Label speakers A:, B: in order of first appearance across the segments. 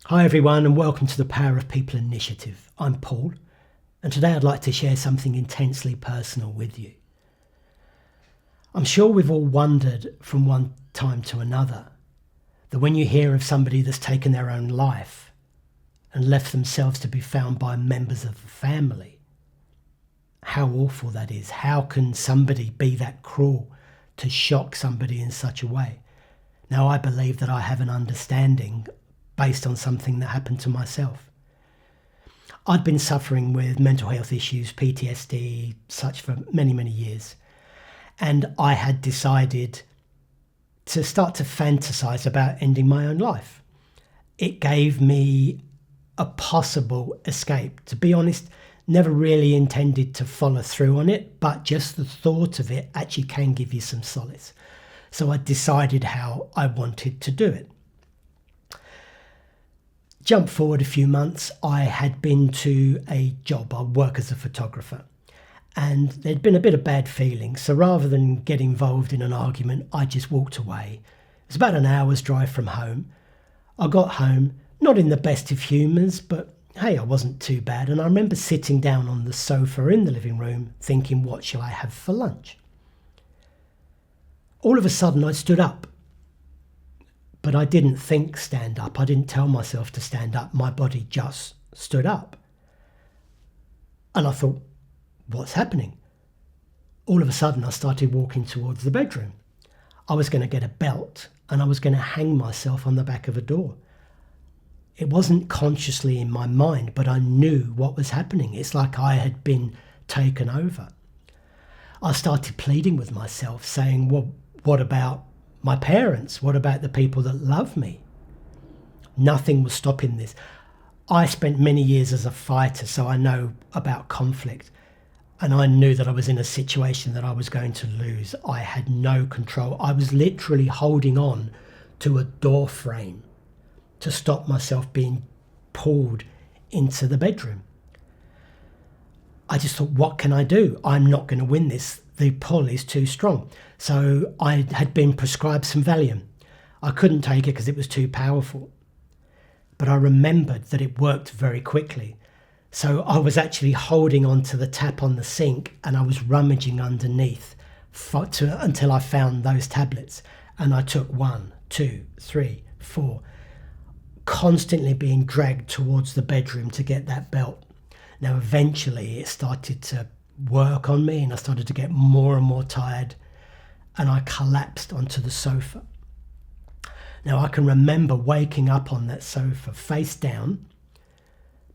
A: Hi everyone and welcome to the Power of People initiative. I'm Paul and today I'd like to share something intensely personal with you. I'm sure we've all wondered from one time to another that when you hear of somebody that's taken their own life and left themselves to be found by members of the family, how awful that is. How can somebody be that cruel to shock somebody in such a way? Now, I believe that I have an understanding based on something that happened to myself. I'd been suffering with mental health issues, PTSD, such for many, many years. And I had decided to start to fantasize about ending my own life. It gave me a possible escape. To be honest, never really intended to follow through on it, but just the thought of it actually can give you some solace. So I decided how I wanted to do it. Jump forward a few months, I had been to a job. I work as a photographer, and there'd been a bit of bad feeling. So rather than get involved in an argument, I just walked away. It was about an hour's drive from home. I got home, not in the best of humours, but hey, I wasn't too bad. And I remember sitting down on the sofa in the living room thinking, what shall I have for lunch? All of a sudden I stood up. But I didn't think stand up. I didn't tell myself to stand up. My body just stood up. And I thought, what's happening? All of a sudden, I started walking towards the bedroom. I was going to get a belt and I was going to hang myself on the back of a door. It wasn't consciously in my mind, but I knew what was happening. It's like I had been taken over. I started pleading with myself, saying, well, what about my parents? What about the people that love me? Nothing was stopping this. I spent many years as a fighter, so I know about conflict. And I knew that I was in a situation that I was going to lose. I had no control. I was literally holding on to a door frame to stop myself being pulled into the bedroom. I just thought, what can I do? I'm not going to win this. The pull is too strong. So I had been prescribed some Valium. I couldn't take it because it was too powerful. But I remembered that it worked very quickly. So I was actually holding on to the tap on the sink and I was rummaging underneath until I found those tablets. And I took 1, 2, 3, 4, constantly being dragged towards the bedroom to get that belt. Now, eventually it started to work on me and I started to get more and more tired and I collapsed onto the sofa. Now, I can remember waking up on that sofa face down,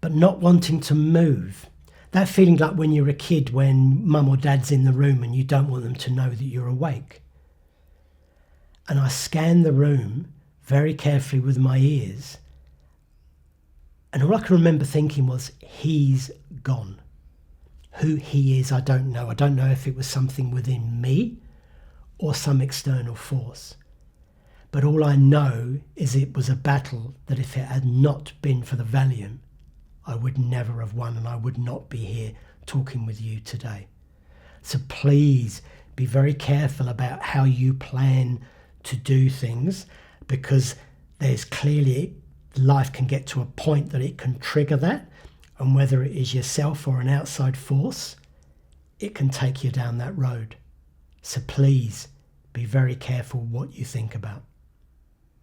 A: but not wanting to move. That feeling like when you're a kid, when mum or dad's in the room and you don't want them to know that you're awake. And I scanned the room very carefully with my ears. And all I can remember thinking was, he's gone. Who he is, I don't know. I don't know if it was something within me or some external force. But all I know is it was a battle that if it had not been for the Valium, I would never have won and I would not be here talking with you today. So please be very careful about how you plan to do things, because there's clearly, life can get to a point that it can trigger that. And whether it is yourself or an outside force, it can take you down that road. So please be very careful what you think about.